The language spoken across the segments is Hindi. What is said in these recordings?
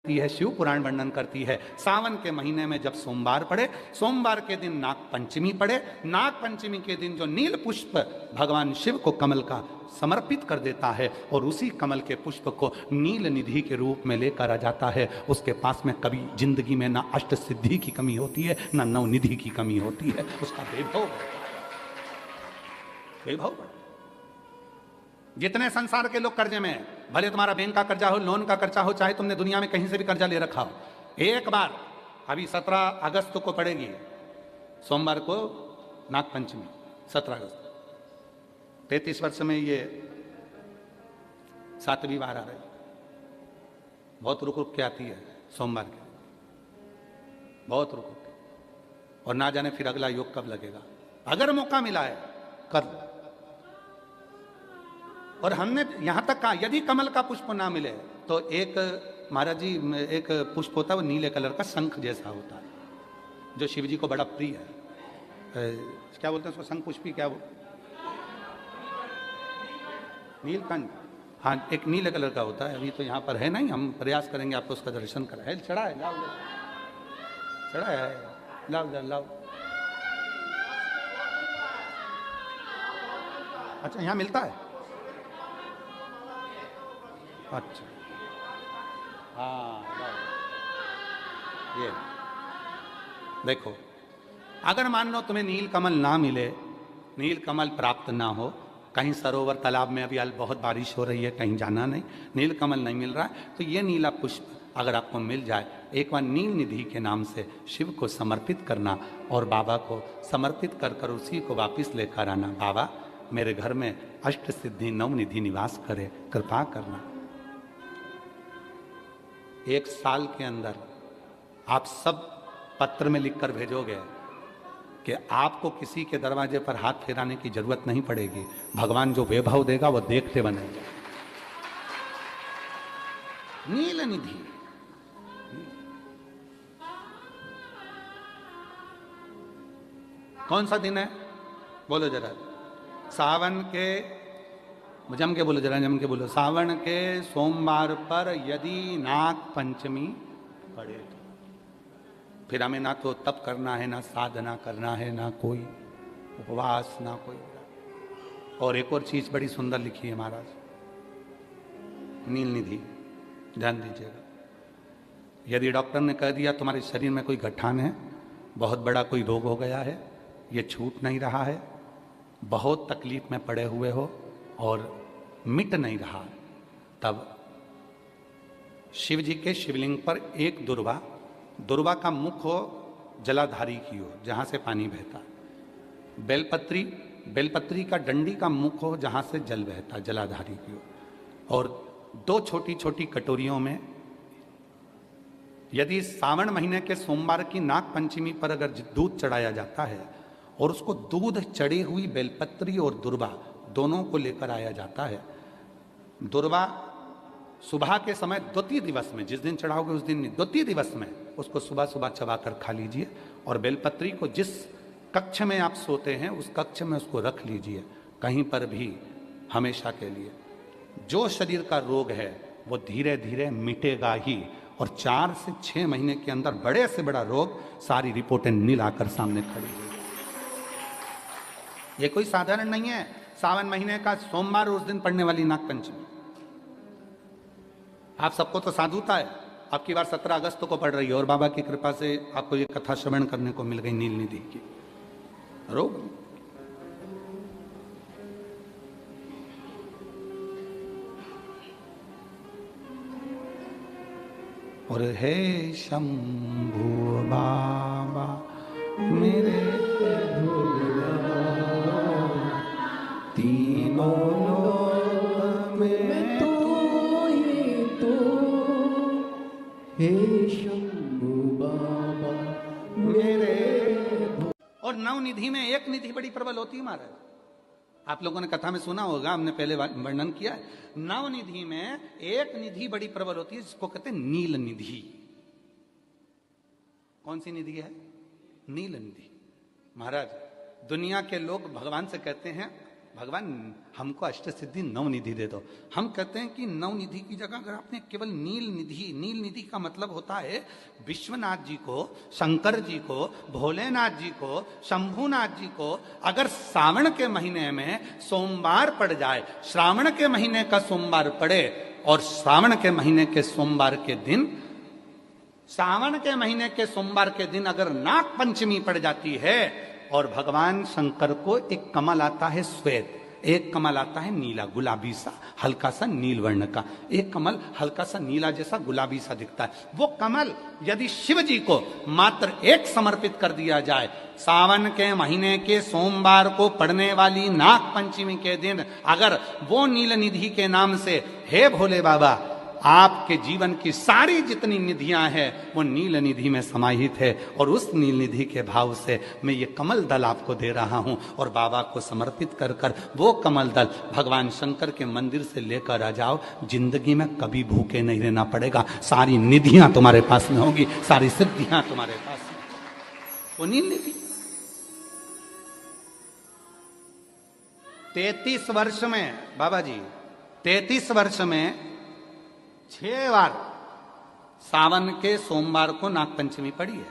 है, शिव पुराण वर्णन करती है। सावन के महीने में जब सोमवार पड़े, सोमवार के दिन नाग पंचमी पड़े, नाग पंचमी के दिन जो नील पुष्प भगवान शिव को कमल का समर्पित कर देता है और उसी कमल के पुष्प को नील निधि के रूप में लेकर आ जाता है, उसके पास में कभी जिंदगी में ना अष्ट सिद्धि की कमी होती है ना नवनिधि की कमी होती है। उसका वैभव वैभव जितने संसार के लोग कर्जे में, भले तुम्हारा बैंक का कर्जा हो, लोन का कर्जा हो, चाहे तुमने दुनिया में कहीं से भी कर्जा ले रखा हो, एक बार अभी 17 अगस्त को पड़ेगी, सोमवार को नाग पंचमी 17 अगस्त, 33 वर्ष में ये 7वीं बार आ रही, बहुत रुक रुक के आती है सोमवार के, बहुत रुक रुक के, और ना जाने फिर अगला योग कब लगेगा। अगर मौका मिला है कर। और हमने यहां तक कहा यदि कमल का पुष्प ना मिले तो एक महाराज जी एक पुष्प होता है, वो नीले कलर का शंख जैसा होता है, जो शिव जी को बड़ा प्रिय है। क्या बोलते हैं उसको, शंख पुष्पी, क्या वो नीलकंठ, हाँ एक नीले कलर का होता है। अभी तो यहाँ पर है नहीं, हम प्रयास करेंगे आपको उसका दर्शन कराए। चढ़ा है, लाओ चढ़ा है, लाओ लाओ। अच्छा यहाँ मिलता है, अच्छा हाँ ये देखो, अगर मान लो तुम्हें नील कमल ना मिले, नील कमल प्राप्त ना हो, कहीं सरोवर तालाब में अभी बहुत बारिश हो रही है, कहीं जाना नहीं, नील कमल नहीं मिल रहा है, तो ये नीला पुष्प अगर आपको मिल जाए, एक बार नील निधि के नाम से शिव को समर्पित करना और बाबा को समर्पित कर कर उसी को वापस लेकर आना। बाबा मेरे घर में अष्ट सिद्धि नवनिधि निवास करे, कृपा करना। 1 साल के अंदर आप सब पत्र में लिखकर भेजोगे कि आपको किसी के दरवाजे पर हाथ फेराने की जरूरत नहीं पड़ेगी, भगवान जो वैभव देगा वो देखते बनेंगे। नील निधि कौन सा दिन है बोलो जरा, सावन के, जम के बोलो जरा, जम के बोलो, सावन के सोमवार पर यदि नाग पंचमी पड़े तो फिर हमें ना तो तप करना है, ना साधना करना है, ना कोई उपवास, ना कोई। और एक और चीज बड़ी सुंदर लिखी है महाराज, नील निधि, ध्यान दीजिएगा। यदि डॉक्टर ने कह दिया तुम्हारे शरीर में कोई गठान है, बहुत बड़ा कोई रोग हो गया है, ये छूट नहीं रहा है, बहुत तकलीफ में पड़े हुए हो और मिट नहीं रहा, तब शिव जी के शिवलिंग पर एक दुर्वा, दुर्वा का मुख हो जलाधारी की हो जहां से पानी बहता, बेलपत्री, बेलपत्री का डंडी का मुख हो जहां से जल बहता, जलाधारी की हो, और 2 छोटी छोटी कटोरियों में, यदि सावन महीने के सोमवार की नाग पंचमी पर अगर दूध चढ़ाया जाता है और उसको दूध चढ़ी हुई बेलपत्री और दुर्वा दोनों को लेकर आया जाता है, दुर्वा सुबह के समय द्वितीय दिवस में, जिस दिन चढ़ाओगे उस दिन नहीं, द्वितीय दिवस में उसको सुबह सुबह चबाकर खा लीजिए, और बेलपत्री को जिस कक्ष में आप सोते हैं उस कक्ष में उसको रख लीजिए, कहीं पर भी हमेशा के लिए। जो शरीर का रोग है वो धीरे धीरे मिटेगा ही, और 4 से 6 महीने के अंदर बड़े से बड़ा रोग सारी रिपोर्टें नील आकर सामने खड़ी हुई। ये कोई साधारण नहीं है, सावन महीने का सोमवार उस दिन पड़ने वाली नाग पंचमी। आप सबको तो साधुता है, आपकी बार 17 अगस्त को पड़ रही है, और बाबा की कृपा से आपको ये कथा श्रवण करने को मिल गई नील निधि की। रोग और हे शंभु बाबा मेरे तीनों लोक में तू ही तू, हे शंभु बाबा मेरे। और नवनिधि में एक निधि बड़ी प्रबल होती है महाराज, आप लोगों ने कथा में सुना होगा, हमने पहले वर्णन किया है। नवनिधि में एक निधि बड़ी प्रबल होती है जिसको कहते हैं नील निधि। कौन सी निधि है? नील निधि। महाराज दुनिया के लोग भगवान से कहते हैं भगवान हमको अष्ट सिद्धि नवनिधि दे दो। हम कहते हैं कि नवनिधि की जगह अगर आपने केवल नील निधि का मतलब होता है विश्वनाथ जी को, शंकर जी को, भोलेनाथ जी को, शंभुनाथ जी को अगर सावन के महीने में सोमवार पड़ जाए, श्रावण के महीने का सोमवार पड़े और सावन के महीने के सोमवार के दिन, सावन के महीने के सोमवार के दिन अगर नाग पंचमी पड़ जाती है और भगवान शंकर को एक कमल आता है श्वेत, एक कमल आता है नीला गुलाबी सा, हल्का सा नील वर्ण का, एक कमल हल्का सा नीला जैसा गुलाबी सा दिखता है। वो कमल यदि शिव जी को मात्र एक समर्पित कर दिया जाए, सावन के महीने के सोमवार को पड़ने वाली नाग पंचमी के दिन अगर वो नील निधि के नाम से, हे भोले बाबा आपके जीवन की सारी जितनी निधियां हैं वो नील निधि में समाहित है, और उस नील निधि के भाव से मैं ये कमल दल आपको दे रहा हूं और बाबा को समर्पित कर कर वो कमल दल भगवान शंकर के मंदिर से लेकर आ जाओ, जिंदगी में कभी भूखे नहीं रहना पड़ेगा, सारी निधियां तुम्हारे पास में होगी, सारी सिद्धियां तुम्हारे पास में। वो नील निधि 33 वर्ष में बाबा जी 33 वर्ष में 6 बार सावन के सोमवार को नागपंचमी पड़ी है।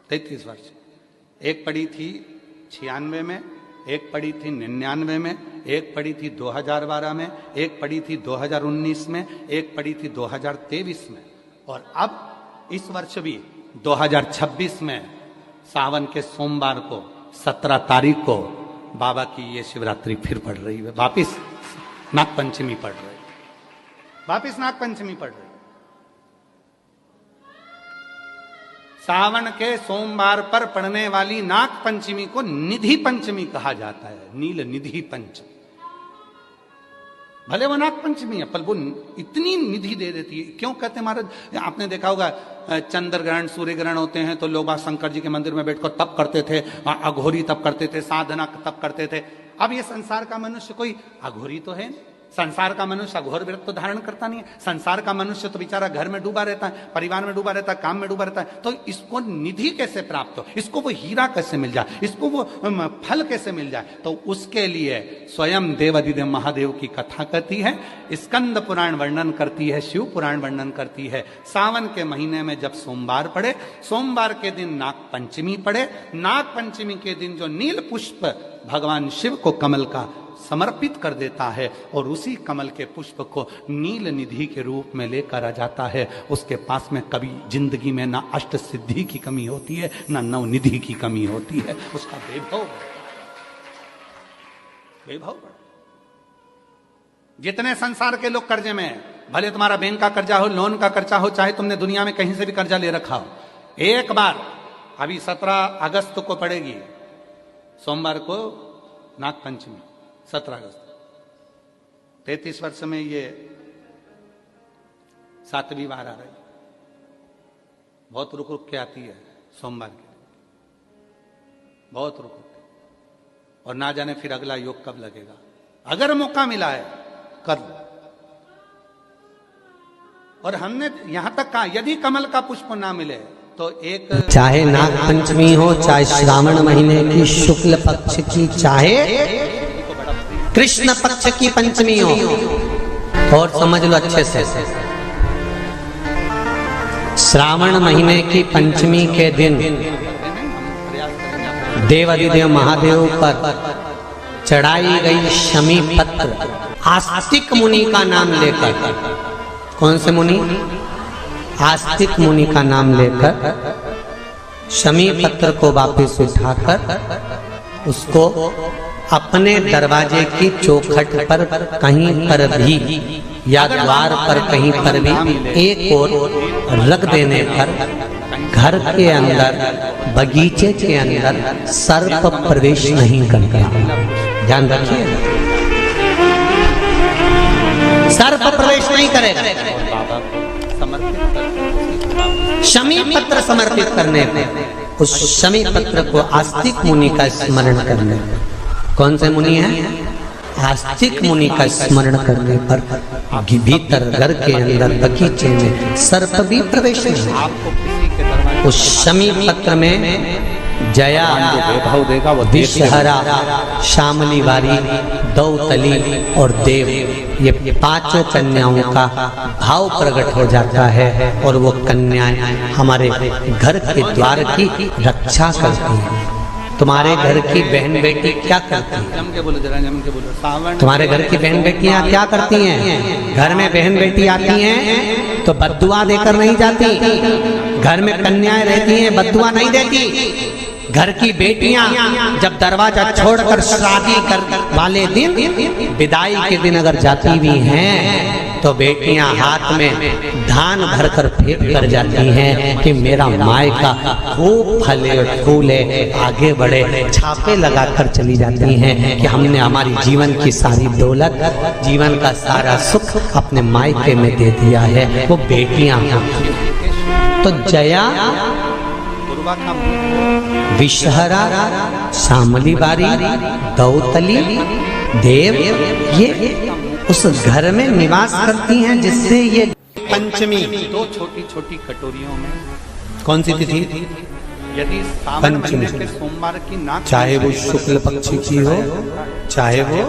33 वर्ष, एक पड़ी थी 96 में, एक पड़ी थी 99 में, एक पड़ी थी 2012 में, एक पड़ी थी 2019 में, एक पड़ी थी 2023 में, और अब इस वर्ष भी 2026 में सावन के सोमवार को 17 तारीख को बाबा की ये शिवरात्रि फिर पड़ रही है, वापिस नागपंचमी पड़ रही है, वापिस नागपंचमी पड़ रही। सावन के सोमवार पर पड़ने वाली नाग पंचमी को निधि पंचमी कहा जाता है, नील निधि पंचमी। भले वो नाग पंचमी है पर वो इतनी निधि दे देती है। क्यों कहते हैं महाराज, आपने देखा होगा चंद्र ग्रहण सूर्य ग्रहण होते हैं तो लोग शंकर जी के मंदिर में बैठकर तप करते थे, अघोरी तप करते थे, साधना तप करते थे। अब ये संसार का मनुष्य कोई अघोरी तो है, संसार का मनुष्य अघोर व्रत तो धारण करता नहीं है, संसार का मनुष्य तो बेचारा घर में डूबा रहता है, परिवार में डूबा रहता है, काम में डूबा रहता है, तो इसको निधि कैसे प्राप्त हो, इसको वो हीरा कैसे मिल जाए, इसको वो फल कैसे मिल जाए। तो उसके लिए स्वयं देवाधिदेव महादेव की कथा कहती है, स्कंद पुराण वर्णन करती है, शिव पुराण वर्णन करती है। सावन के महीने में जब सोमवार पड़े, सोमवार के दिन नाग पंचमी पड़े, नाग पंचमी के दिन जो नील पुष्प भगवान शिव को कमल का समर्पित कर देता है और उसी कमल के पुष्प को नील निधि के रूप में लेकर आ जाता है, उसके पास में कभी जिंदगी में ना अष्ट सिद्धि की कमी होती है ना नव निधि की कमी होती है। उसका वैभव जितने संसार के लोग कर्जे में, भले तुम्हारा बैंक का कर्जा हो, लोन का कर्जा हो, चाहे तुमने दुनिया में कहीं से भी कर्जा ले रखा हो, एक बार अभी 17 अगस्त को पड़ेगी, सोमवार को नाग पंचमी 17 अगस्त, 33 वर्ष में ये 7वीं बार आ रही, बहुत रुक रुक के आती है सोमवार के, बहुत रुक रुक के, और ना जाने फिर अगला योग कब लगेगा। अगर मौका मिला है कर लो। और हमने यहां तक कहा यदि कमल का पुष्प ना मिले तो एक, चाहे नाग पंचमी हो, चाहे श्रावण महीने की शुक्ल पक्ष की, चाहे कृष्ण पक्ष की पंचमी हो, और समझ लो अच्छे से, श्रावण महीने की पंचमी के दिन देवाधिदेव महादेव पर चढ़ाई गई शमी पत्र आस्तिक मुनि का नाम लेकर, कौन से मुनि? आस्तिक मुनि का नाम लेकर शमी पत्र को वापस उठाकर उसको अपने दरवाजे की चौखट पर कहीं पर भी या द्वार पर कहीं पर भी एक और रख देने पर घर के अंदर, बगीचे के अंदर सर्प प्रवेश नहीं करता। ध्यान रखिए, सर्प प्रवेश नहीं करेगा। शमी पत्र समर्पित करने पर, उस शमी पत्र को आस्तिक मुनि का स्मरण करने, कौन से मुनि है? आस्तिक मुनि का स्मरण करने पर भीतर घर के अंदर बगीचे में सर्प भी प्रवेश नहीं। उस शमी पत्र में जया, वैभव देगा वो विषहरा, श्यामली बारी, दौतली और देव, ये पांचों कन्याओं का भाव प्रकट हो जाता है और वो कन्याएं हमारे घर के द्वार की रक्षा करती हैं। तुम्हारे घर की बहन बेटी क्या करती है? जम के बोलो जरा, जम के बोलो। सावन तुम्हारे घर की बहन बेटियां क्या करती हैं? घर में बहन बेटी आती हैं तो बद्दुआ देकर नहीं जाती। घर में कन्याएं रहती हैं, बद्दुआ नहीं देती। घर की बेटियां जब दरवाजा छोड़कर शादी कर वाले दिन, विदाई के दिन अगर जाती भी हैं तो बेटियां हाथ में धान भरकर फेंक कर जाती हैं कि मेरा मायका खूब फले फूले, आगे बढ़े। छापे लगाकर चली जाती हैं कि हमने हमारी जीवन की सारी दौलत, जीवन का सारा सुख अपने मायके में दे दिया है। वो बेटियां तो जया, विषहरा, श्यामली बारी, दौतली, देव, ये उस घर में निवास करती हैं जिससे ये पंचमी। दो छोटी छोटी कटोरियों में कौन सी तिथि? यदि सावन महीने के सोमवार की नाक, चाहे वो शुक्ल पक्ष की हो, चाहे वो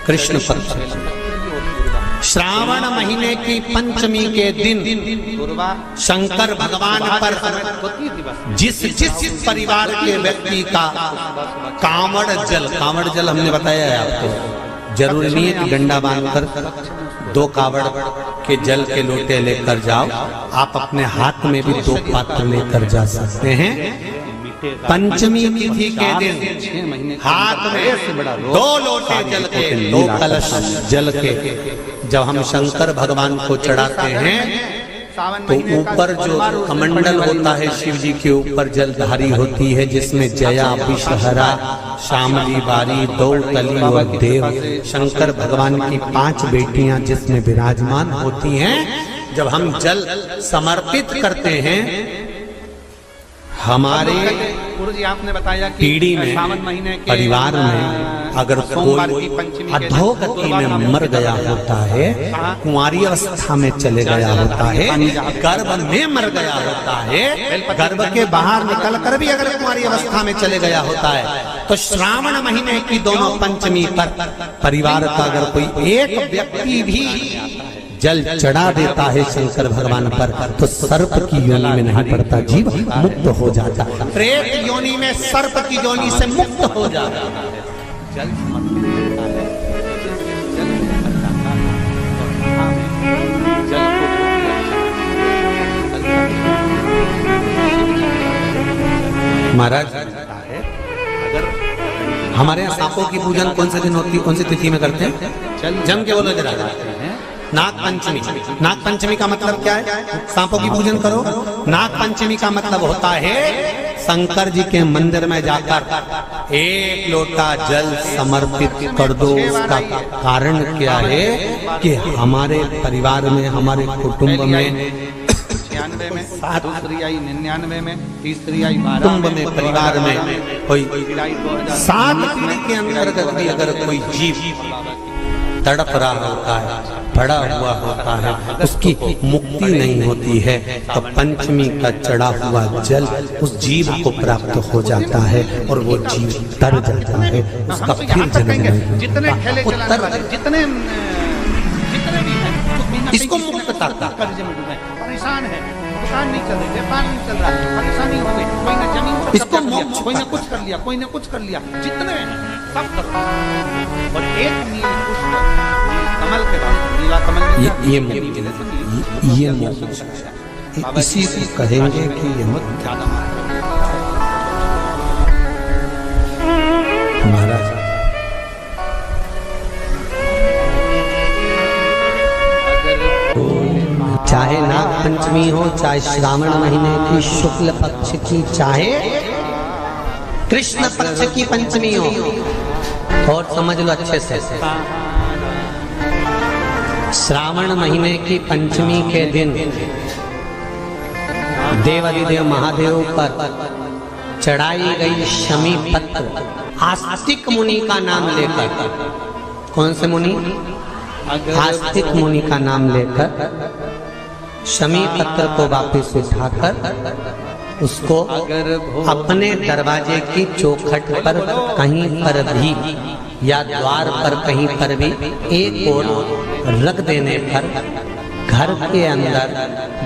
कृष्ण पक्ष की, श्रावण महीने की पंचमी के दिन शंकर भगवान पर जिस जिस परिवार के व्यक्ति का कांवड़ जल हमने बताया है आपको, जरूरी नहीं है कि डंडा बांधकर 2 कावड़ के जल के लोटे लेकर जाओ, आप अपने हाथ में भी 2 पात्र लेकर जा सकते हैं। पंचमी तिथि के दिन हाथ में 2 लोटे जल के, 2 कलश जल के जब हम शंकर भगवान को चढ़ाते हैं तो ऊपर जो कमंडल होता है शिव जी के ऊपर जलधारी होती है, जिसमें जया, विषहरा, श्यामली बारी, दौतली और देव, शंकर भगवान की 5 बेटियां जिसमें विराजमान होती हैं। जब हम जल समर्पित करते हैं, हमारे आपने बताया कि पीढ़ी में, परिवार में अगर कोई अधोगति में मर गया होता है, कुंवारी अवस्था में चले गया होता है, गर्भ में मर गया होता है, गर्भ के बाहर निकल कर भी अगर कुंवारी अवस्था में चले गया होता है, तो श्रावण महीने की दोनों पंचमी पर परिवार का अगर कोई एक व्यक्ति भी जल चढ़ा देता है शंकर भगवान पर, तो सर्प की योनि में नहीं पड़ता, जीव मुक्त हो जाता है। प्रेत योनि में, सर्प की योनि से मुक्त हो जाता है। जल समर्पित होता है, जल महाराज, अगर हमारे यहाँ सांपों की पूजन कौन से दिन होती है, कौन सी तिथि में करते हैं? जम के बोलो जरा। नाग पंचमी। नाग पंचमी का मतलब क्या है? सांपों की पूजन करो। नाग पंचमी का मतलब होता है शंकर जी के मंदिर में जाकर 1 लोटा जल समर्पित कर दो। उसका कारण क्या है कि हमारे परिवार में, हमारे कुटुंब में 96 में, दूसरी आई 99 में, तीसरी आई 12 कुटुंब में, परिवार में कोई 7 पीढ़ी के अंतर्गत भी अगर कोई जीव तड़प रहा होता है, पड़ा हुआ होता है, उसकी मुक्ति नहीं होती है, तो पंचमी का चढ़ा हुआ जल उस जीव को प्राप्त हो जाता है और वो जीव तर जाता है, उसका फिर जन्म नहीं। जितने ठेले चलाने वाले, जितने भी हैं, इसको मुक्तता कर्ज में डूबे, परेशान है, दुकान नहीं चल रही, व्यापार नहीं चल रहा, परेशानी हो गई, कोई ना जमीन पर इसको कोई ना कुछ कर लिया, कोई ना कुछ कर लिया, जितने सब कर लिया। और एक नील पुष्प कमल के बाद, नीला कमल ये इसी से कहेंगे कि ये मत महाराज। चाहे नाग पंचमी हो, चाहे श्रावण महीने की शुक्ल पक्ष की, चाहे कृष्ण पक्ष की पंचमी हो, और समझ लो अच्छे से, श्रावण महीने की पंचमी के दिन देवाधिदेव महादेव पर चढ़ाई गई शमी पत्र, आस्तिक मुनि का नाम लेकर, कौन से मुनि? आस्तिक मुनि का नाम लेकर शमी पत्र को वापस उठाकर उसको अपने दरवाजे की चौखट पर कहीं पर भी या द्वार पर कहीं पर भी एक ओर रख देने पर घर के अंदर,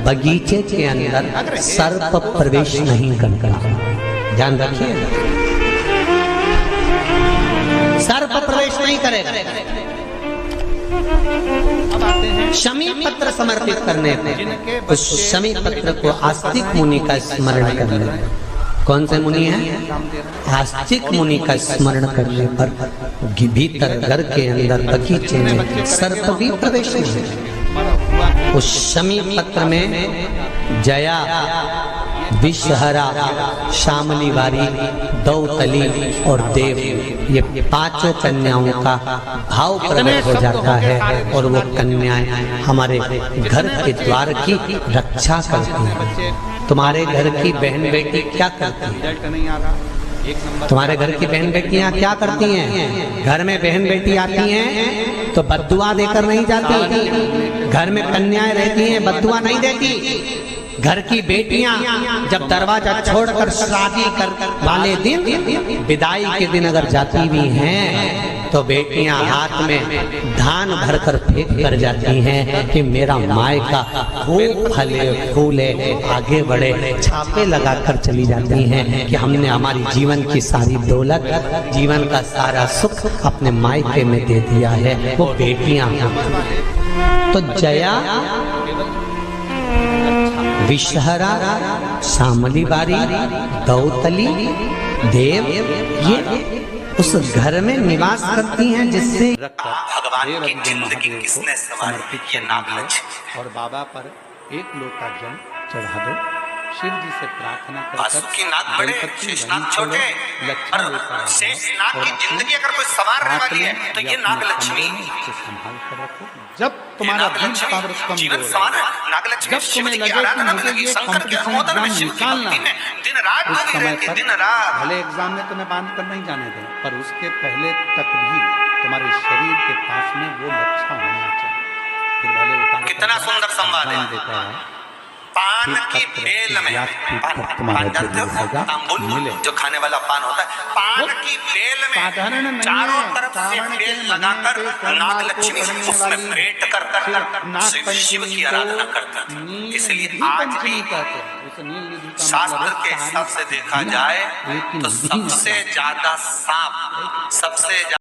बगीचे के अंदर सर्प प्रवेश नहीं करता। ध्यान रखिए, सर्प प्रवेश नहीं करेगा। शमी पत्र समर्पित करने पर उस शमी पत्र को आस्तिक मुनि का स्मरण करने, कौन से मुनि हैं? आस्तिक मुनि का स्मरण करने पर भीतर घर के अंदर बगीचे में सर्प भी प्रवेश नहीं। उस शमी पत्र में जया, विषहरा, श्यामली वारी, दौतली और देव, ये पांचों कन्याओं का भाव प्रकट हो जाता है और वो कन्याएं हमारे घर के द्वार की रक्षा करती हैं। तुम्हारे घर की बहन बेटी क्या करती है? तुम्हारे घर की बहन बेटियां क्या करती हैं? घर में बहन बेटी आती हैं तो बद्दुआ देकर नहीं जाती। घर में कन्याएं रहती हैं, बद्दुआ नहीं देती। घर की बेटियां जब दरवाजा छोड़कर शादी कर वाले दिन, विदाई के दिन अगर जाती भी हैं तो बेटियां हाथ में धान भरकर फेंक कर जाती हैं कि मेरा मायका खूब फले फूले आगे बढ़े। छापे लगाकर चली जाती हैं कि हमने हमारी जीवन की सारी दौलत, जीवन का सारा सुख अपने मायके में दे दिया है। वो बेटियां तो जया, विषहरा, श्यामली बारी, दौतली, देव, ये उस घर में निवास करती हैं जिससे भगवान की जिंदगी किसने संवारी, ये नागराज। और बाबा पर एक लोटा जल चढ़ा दो। शिव जी से प्रार्थना कर वासुकी नाग बड़े, शेषनाग छोटे। और शेषनाग की जिंदगी अगर कोई संवारने वाली है तो ये नाग लक्ष्मी संभाल कर रखो। जब तुम्हारा जीवन संवार, नागलक्ष्मी शिव जी की आराधना में लगी, शंकर के अनुमोदन में शिव की दिन रात लगी रहती, दिन रात। भले एग्जाम में तुम्हें बांध कर नहीं जाने दें, पर उसके पहले तक भी तुम्हारे शरीर के पास में वो लच्छा होना चाहिए। फिर भले कितना सुंदर संवाद है। पान की बेल में, पान जानते हो, तांबुल जो खाने वाला पान होता है, पान की बेल में चारों तरफ से बेल लगाकर नागलक्ष्मी उसमें भेंट कर शिव की आराधना करता था। इसलिए आज भी शास्त्र के हिसाब से देखा जाए तो सबसे ज्यादा सांप, सबसे